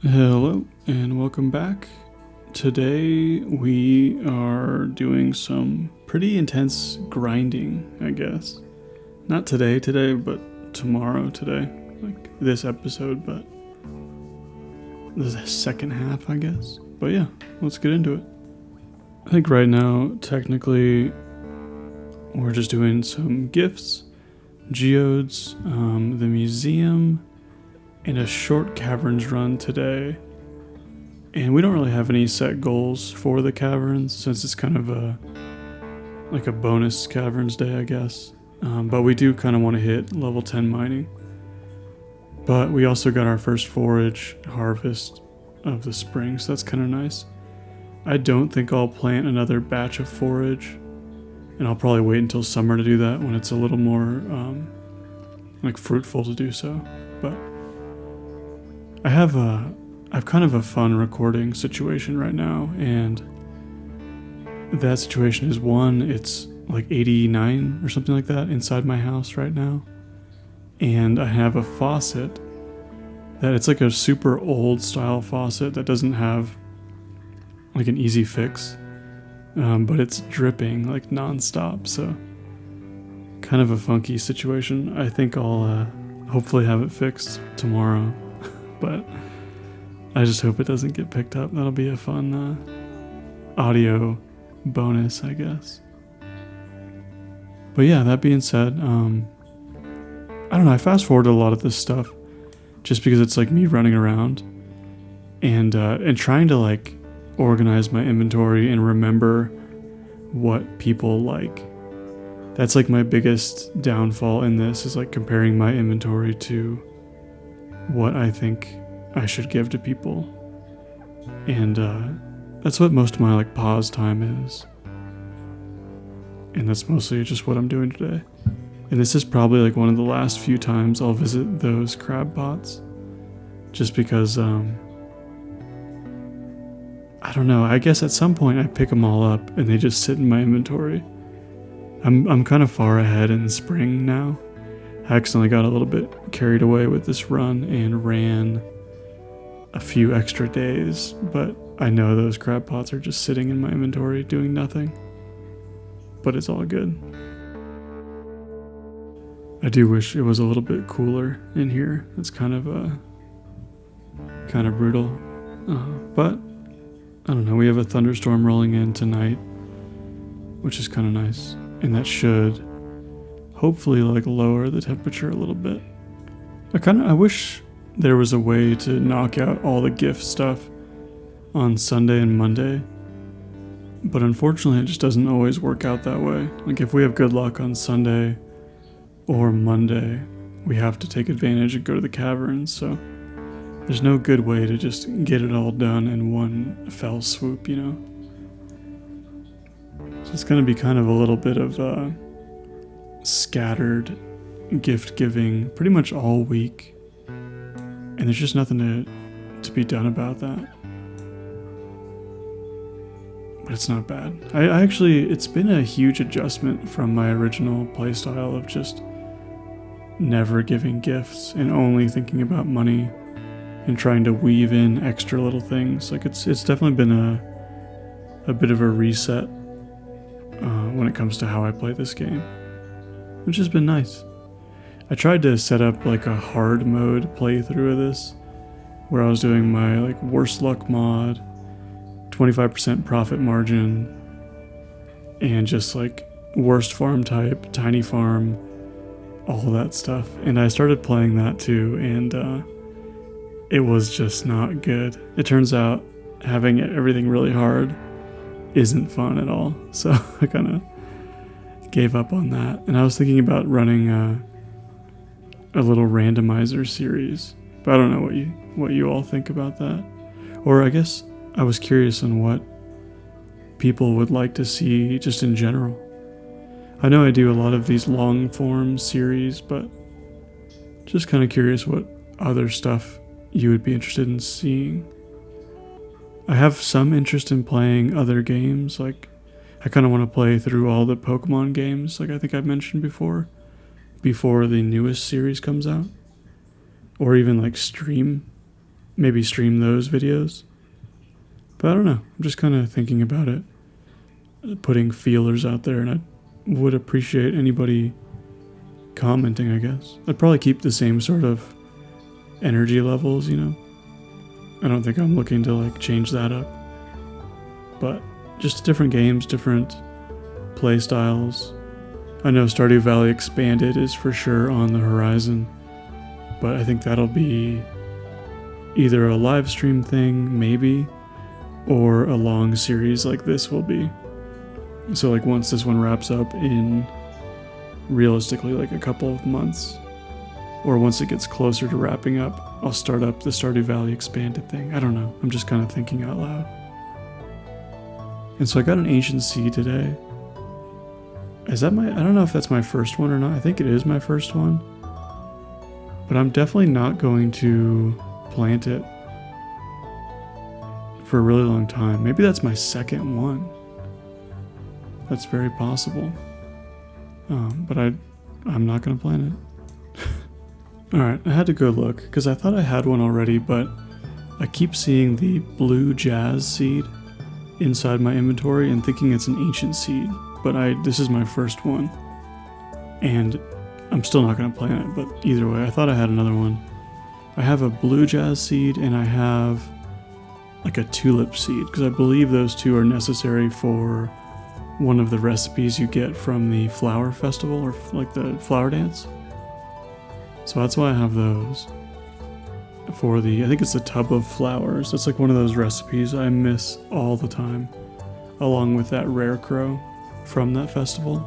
Hello and welcome back. Today we are doing some pretty intense grinding, I guess. Not today, but tomorrow today. Like this episode, but the second half, I guess. But yeah, let's get into it. I think right now, technically, we're just doing some gifts, geodes, the museum, and a short Caverns run today. And we don't really have any set goals for the Caverns since it's kind of a bonus Caverns day, I guess. But we do kind of want to hit level 10 mining. But we also got our first forage harvest of the spring, so that's kind of nice. I don't think I'll plant another batch of forage, and I'll probably wait until summer to do that when it's a little more fruitful to do so. But I have kind of a fun recording situation right now, and that situation is it's like 89 or something like that inside my house right now, and I have a faucet that it's like a super old style faucet that doesn't have like an easy fix, but it's dripping like non-stop, so kind of a funky situation. I think I'll hopefully have it fixed tomorrow. But I just hope it doesn't get picked up. That'll be a fun audio bonus, I guess. But yeah, that being said, I don't know, I fast forwarded a lot of this stuff just because it's like me running around and trying to like organize my inventory and remember what people like. That's like my biggest downfall in this, is like comparing my inventory to what I think I should give to people. And that's what most of my like pause time is. And that's mostly just what I'm doing today. And this is probably like one of the last few times I'll visit those crab pots. Just because, I don't know, I guess at some point I pick them all up and they just sit in my inventory. I'm kind of far ahead in spring now. I accidentally got a little bit carried away with this run and ran a few extra days, but I know those crab pots are just sitting in my inventory doing nothing. But it's all good. I do wish it was a little bit cooler in here. It's kind of brutal. But I don't know, we have a thunderstorm rolling in tonight, which is kind of nice, and that should hopefully like lower the temperature a little bit. I wish there was a way to knock out all the gift stuff on Sunday and Monday, but unfortunately it just doesn't always work out that way. Like if we have good luck on Sunday or Monday, we have to take advantage and go to the Caverns, so there's no good way to just get it all done in one fell swoop, you know? So it's going to be kind of a little bit of scattered gift giving pretty much all week, and there's just nothing to be done about that. But it's not bad. I actually, it's been a huge adjustment from my original playstyle of just never giving gifts and only thinking about money and trying to weave in extra little things. Like it's definitely been a bit of a reset when it comes to how I play this game, which has been nice. I tried to set up like a hard mode playthrough of this, where I was doing my like worst luck mod, 25% profit margin, and just like worst farm type, tiny farm, all that stuff. And I started playing that too, and it was just not good. It turns out having everything really hard isn't fun at all. So I kind of gave up on that. And I was thinking about running a little randomizer series, but I don't know what you all think about that. Or I guess I was curious on what people would like to see just in general. I know I do a lot of these long form series, but just kind of curious what other stuff you would be interested in seeing. I have some interest in playing other games. Like I kind of want to play through all the Pokemon games, like I think I've mentioned before the newest series comes out. Or even like stream maybe stream those videos. But I don't know. I'm just kind of thinking about it, putting feelers out there, and I would appreciate anybody commenting, I guess. I'd probably keep the same sort of energy levels, you know. I don't think I'm looking to like change that up. But just different games, different play styles. I know Stardew Valley Expanded is for sure on the horizon, but I think that'll be either a live stream thing, maybe, or a long series like this will be. So like once this one wraps up in realistically like a couple of months, or once it gets closer to wrapping up, I'll start up the Stardew Valley Expanded thing. I don't know. I'm just kind of thinking out loud. And so I got an ancient seed today. Is that I don't know if that's my first one or not. I think it is my first one. But I'm definitely not going to plant it for a really long time. Maybe that's my second one. That's very possible. But I'm not going to plant it. Alright, I had to go look, because I thought I had one already, but I keep seeing the blue jazz seed inside my inventory and thinking it's an ancient seed. But this is my first one, and I'm still not going to plant it, but either way, I thought I had another one. I have a blue jazz seed, and I have like a tulip seed, because I believe those two are necessary for one of the recipes you get from the flower festival, or like the flower dance. So that's why I have those. For I think it's the tub of flowers. It's like one of those recipes I miss all the time, along with that rare crow from that festival,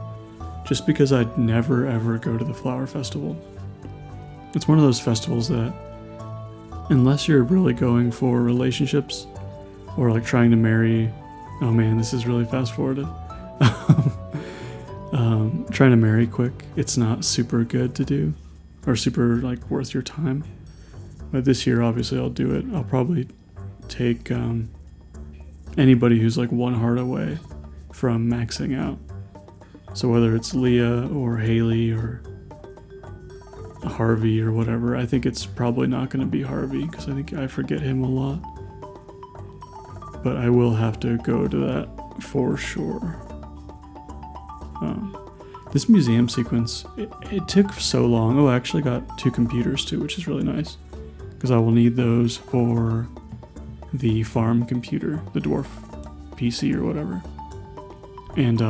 just because I'd never ever go to the flower festival. It's one of those festivals that, unless you're really going for relationships or like trying to marry, oh man, this is really fast forwarded. Trying to marry quick, it's not super good to do, or super like worth your time. But this year, obviously, I'll do it. I'll probably take anybody who's like one heart away from maxing out. So whether it's Leah or Haley or Harvey or whatever, I think it's probably not going to be Harvey, because I think I forget him a lot. But I will have to go to that for sure. This museum sequence, it took so long. Oh, I actually got 2 computers too, which is really nice, because I will need those for the farm computer, the dwarf PC or whatever. And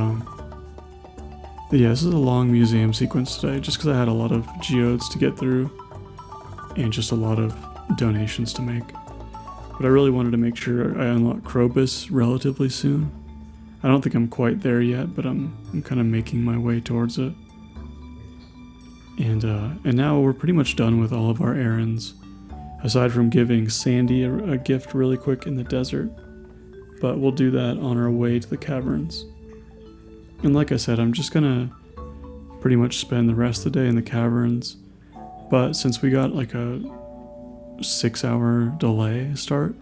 yeah, this is a long museum sequence today, just because I had a lot of geodes to get through and just a lot of donations to make. But I really wanted to make sure I unlock Krobus relatively soon. I don't think I'm quite there yet, but I'm kind of making my way towards it. And now we're pretty much done with all of our errands, aside from giving Sandy a gift really quick in the desert. But we'll do that on our way to the Caverns. And like I said, I'm just gonna pretty much spend the rest of the day in the Caverns. But since we got like a 6-hour delay start,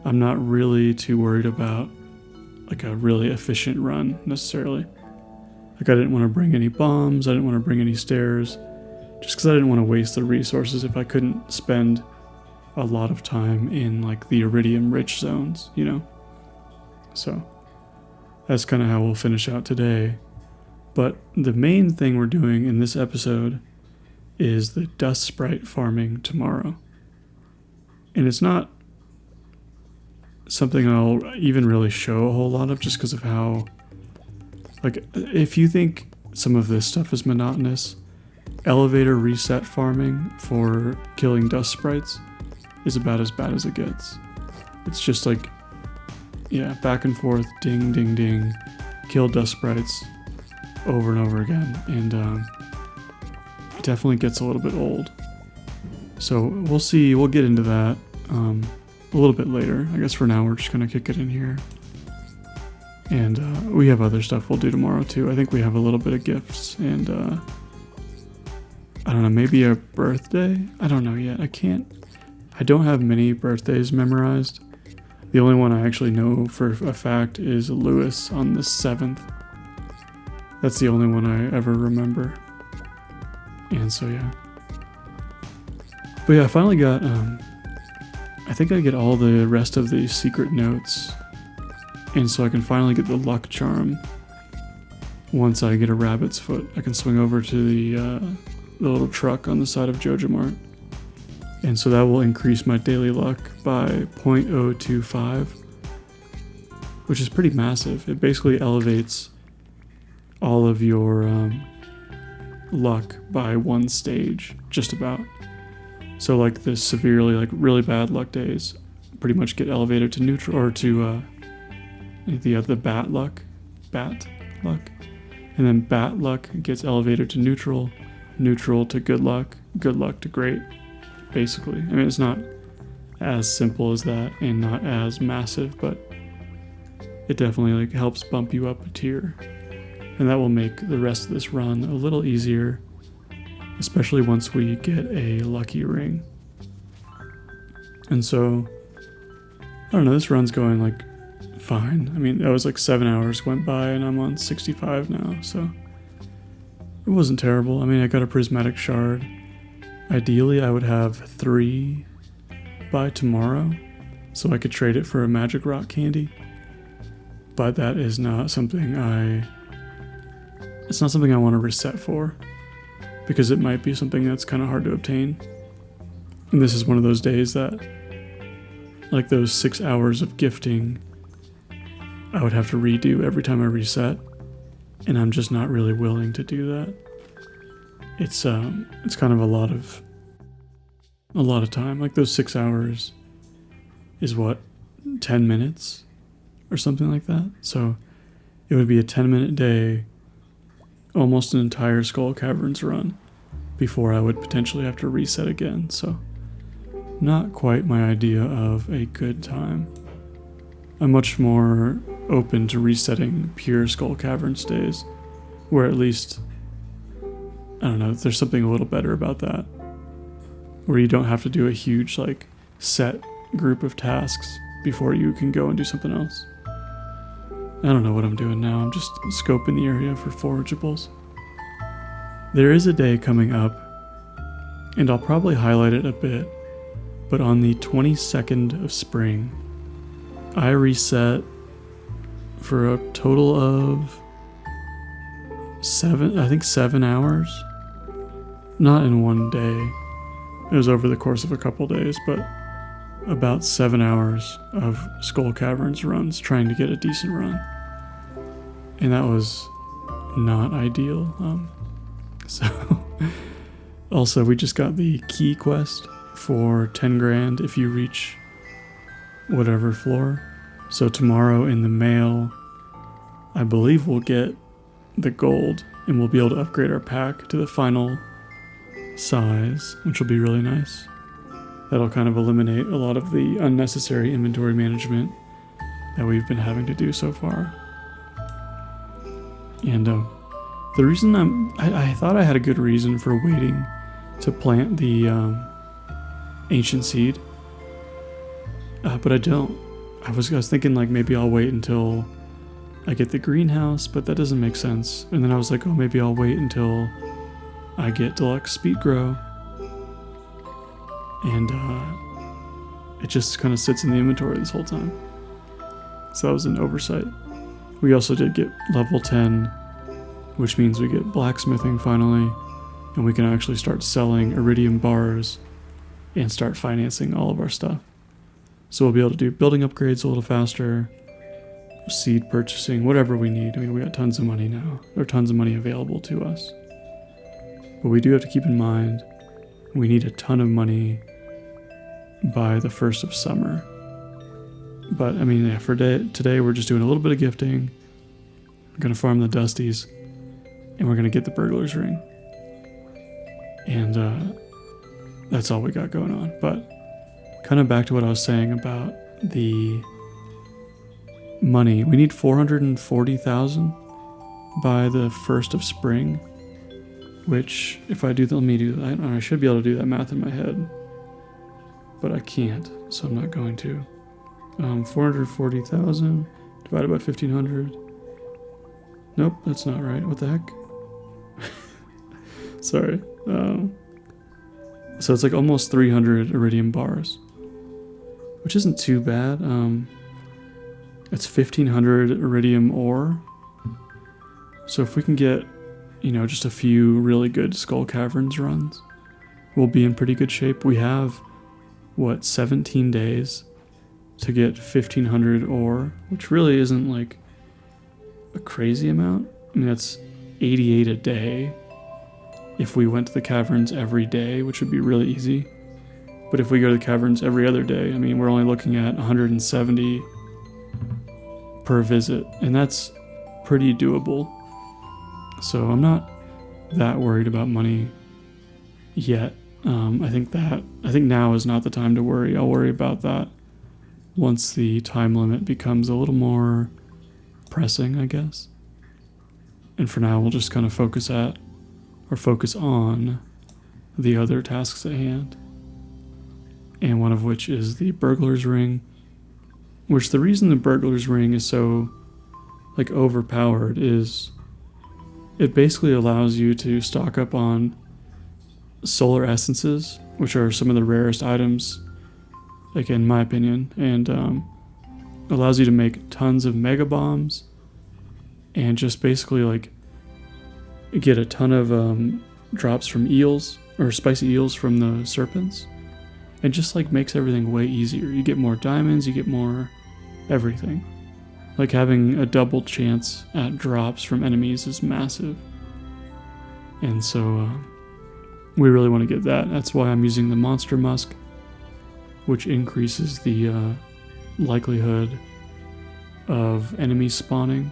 I'm not really too worried about like a really efficient run necessarily. Like I didn't want to bring any bombs, I didn't want to bring any stairs, just because I didn't want to waste the resources if I couldn't spend a lot of time in like the iridium rich zones, you know? So that's kind of how we'll finish out today. But the main thing we're doing in this episode is the dust sprite farming tomorrow. And it's not something I'll even really show a whole lot of, just because of how, like, if you think some of this stuff is monotonous, elevator reset farming for killing dust sprites is about as bad as it gets. It's just like, yeah, back and forth, ding, ding, ding, kill dust sprites over and over again, and it definitely gets a little bit old. So we'll see, we'll get into that a little bit later. I guess for now we're just gonna kick it in here. And we have other stuff we'll do tomorrow too. I think we have a little bit of gifts and I don't know, maybe a birthday? I don't know yet. I don't have many birthdays memorized. The only one I actually know for a fact is Lewis on the 7th. That's the only one I ever remember. And so yeah. But yeah, I finally got I think I get all the rest of the secret notes, and so I can finally get the luck charm. Once I get a rabbit's foot, I can swing over to the little truck on the side of Joja Mart. And so that will increase my daily luck by 0.025, which is pretty massive. It basically elevates all of your luck by one stage, just about. So like the severely, like really bad luck days pretty much get elevated to neutral, or to the bat luck. And then bad luck gets elevated to neutral, neutral to good luck to great, basically. I mean, it's not as simple as that and not as massive, but it definitely like helps bump you up a tier. And that will make the rest of this run a little easier, especially once we get a lucky ring. And so, I don't know, this run's going like fine. I mean, that was like 7 hours went by and I'm on 65 now, so it wasn't terrible. I mean, I got a prismatic shard. Ideally, I would have 3 by tomorrow, so I could trade it for a magic rock candy. But that is not something it's not something I want to reset for, because it might be something that's kind of hard to obtain. And this is one of those days that, like those 6 hours of gifting, I would have to redo every time I reset, and I'm just not really willing to do that. It's kind of a lot of time. Like those 6 hours is what, 10 minutes or something like that. So it would be a 10-minute day, almost an entire Skull Caverns run, before I would potentially have to reset again. So not quite my idea of a good time. I'm much more open to resetting pure Skull Caverns days, where at least, I don't know, there's something a little better about that, where you don't have to do a huge like set group of tasks before you can go and do something else. I don't know what I'm doing now. I'm just scoping the area for forageables. There is a day coming up, and I'll probably highlight it a bit, but on the 22nd of spring, I reset for a total of 7 hours. Not in one day. It was over the course of a couple days, but about 7 hours of Skull Caverns runs trying to get a decent run. And that was not ideal. So also, we just got the key quest for 10 grand if you reach whatever floor. So tomorrow in the mail, I believe we'll get the gold, and we'll be able to upgrade our pack to the final size, which will be really nice. That'll kind of eliminate a lot of the unnecessary inventory management that we've been having to do so far. And the reason I thought I had a good reason for waiting to plant the ancient seed, but I don't. I was thinking like maybe I'll wait until I get the greenhouse, but that doesn't make sense. And then I was like, oh, maybe I'll wait until I get deluxe speed grow, and it just kind of sits in the inventory this whole time. So that was an oversight. We also did get level 10, which means we get blacksmithing finally, and we can actually start selling iridium bars and start financing all of our stuff. So we'll be able to do building upgrades a little faster, seed purchasing, whatever we need. I mean, we got tons of money now. There are tons of money available to us. But we do have to keep in mind, we need a ton of money by the 1st of summer. But, I mean, yeah, for today, we're just doing a little bit of gifting. We're going to farm the Dusties, and we're going to get the Burglar's ring. And that's all we got going on. But kind of back to what I was saying about the money. We need 440,000 by the 1st of spring, which, if I do that, let me do that. I should be able to do that math in my head, but I can't, so I'm not going to. 440,000 divided by 1,500. Nope, that's not right. What the heck? Sorry. So it's like almost 300 iridium bars. which isn't too bad. It's 1500 iridium ore. So if we can get, just a few really good Skull Caverns runs, we'll be in pretty good shape. We have, 17 days to get 1500 ore, which really isn't like a crazy amount. I mean, that's 88 a day if we went to the caverns every day, which would be really easy. But if we go to the caverns every other day, I mean, we're only looking at 170 per visit, and that's pretty doable. So I'm not that worried about money yet. I think now is not the time to worry. I'll worry about that once the time limit becomes a little more pressing, I guess. And for now, we'll just kind of focus on the other tasks at hand. And one of which is the Burglar's Ring, which the reason the Burglar's Ring is so, overpowered is it basically allows you to stock up on solar essences, which are some of the rarest items, in my opinion, and allows you to make tons of mega bombs and just basically get a ton of drops from eels or spicy eels from the serpents, and just makes everything way easier. You get more diamonds, you get more everything. Having a double chance at drops from enemies is massive, and so we really want to get that. That's why I'm using the Monster Musk, which increases the likelihood of enemies spawning.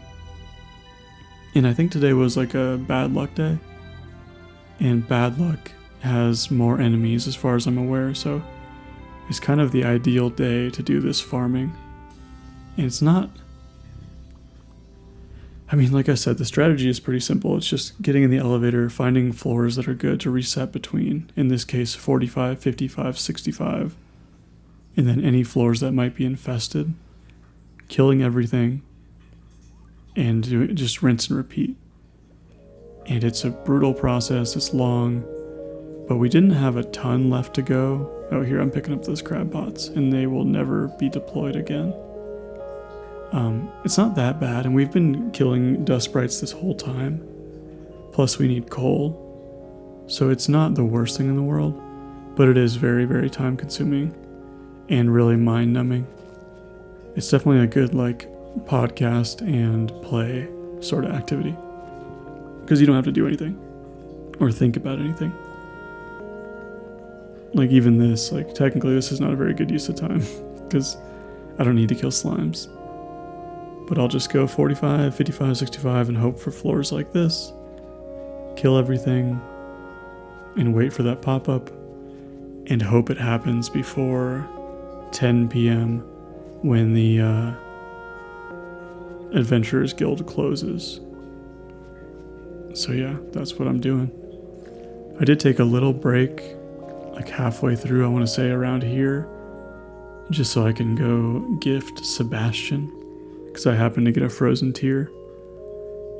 And I think today was a bad luck day, and bad luck has more enemies as far as I'm aware, so it's kind of the ideal day to do this farming. And it's not, like I said, the strategy is pretty simple. It's just getting in the elevator, finding floors that are good to reset between, in this case 45, 55, 65, and then any floors that might be infested, killing everything, and just rinse and repeat. And it's a brutal process, it's long, but we didn't have a ton left to go. Oh, here I'm picking up those crab pots, and they will never be deployed again. It's not that bad, and we've been killing dust sprites this whole time. Plus we need coal, so it's not the worst thing in the world, but it is very, very time consuming and really mind numbing. It's definitely a good podcast and play sort of activity, because you don't have to do anything or think about anything. Even this, technically this is not a very good use of time because I don't need to kill slimes. But I'll just go 45, 55, 65 and hope for floors like this, kill everything, and wait for that pop-up, and hope it happens before 10 p.m. when the Adventurers Guild closes. So yeah, that's what I'm doing. I did take a little break, halfway through, I want to say around here, just so I can go gift Sebastian, because I happen to get a frozen tear,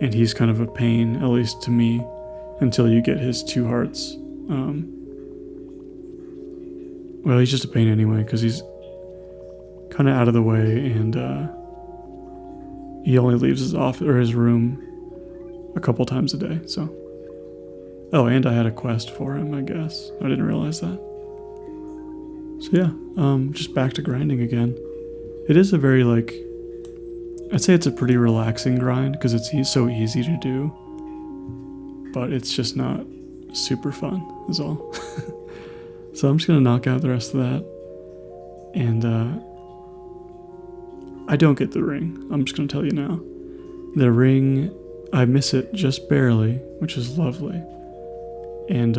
and he's kind of a pain, at least to me, until you get his 2 hearts. Well, he's just a pain anyway, because he's kind of out of the way, and he only leaves his office or his room a couple times a day. So, oh, and I had a quest for him, I guess. I didn't realize that. So yeah, just back to grinding again. It is a very I'd say it's a pretty relaxing grind because it's so easy to do, but it's just not super fun is all. So I'm just gonna knock out the rest of that, and I don't get the ring. I'm just gonna tell you now. The ring, I miss it just barely, which is lovely, and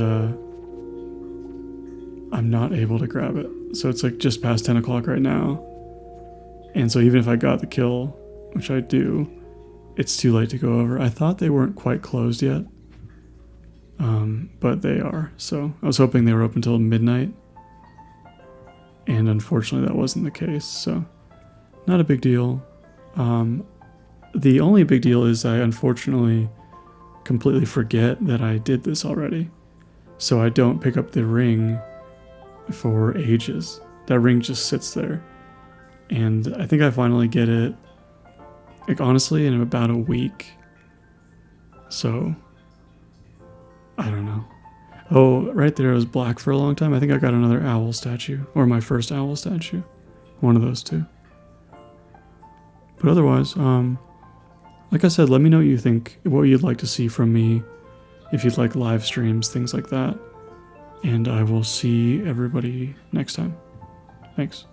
I'm not able to grab it. So it's just past 10 o'clock right now, and so even if I got the kill, which I do, it's too late to go over. I thought they weren't quite closed yet, but they are. So I was hoping they were open until midnight, and unfortunately that wasn't the case. So not a big deal. The only big deal is I unfortunately completely forget that I did this already. So I don't pick up the ring for ages. That ring just sits there. And I think I finally get it, like, honestly, in about a week. So, I don't know. Oh, right there, it was black for a long time. I think I got another owl statue, or my first owl statue. One of those two. But otherwise, like I said, let me know what you think, what you'd like to see from me, if you'd like live streams, things like that. And I will see everybody next time. Thanks.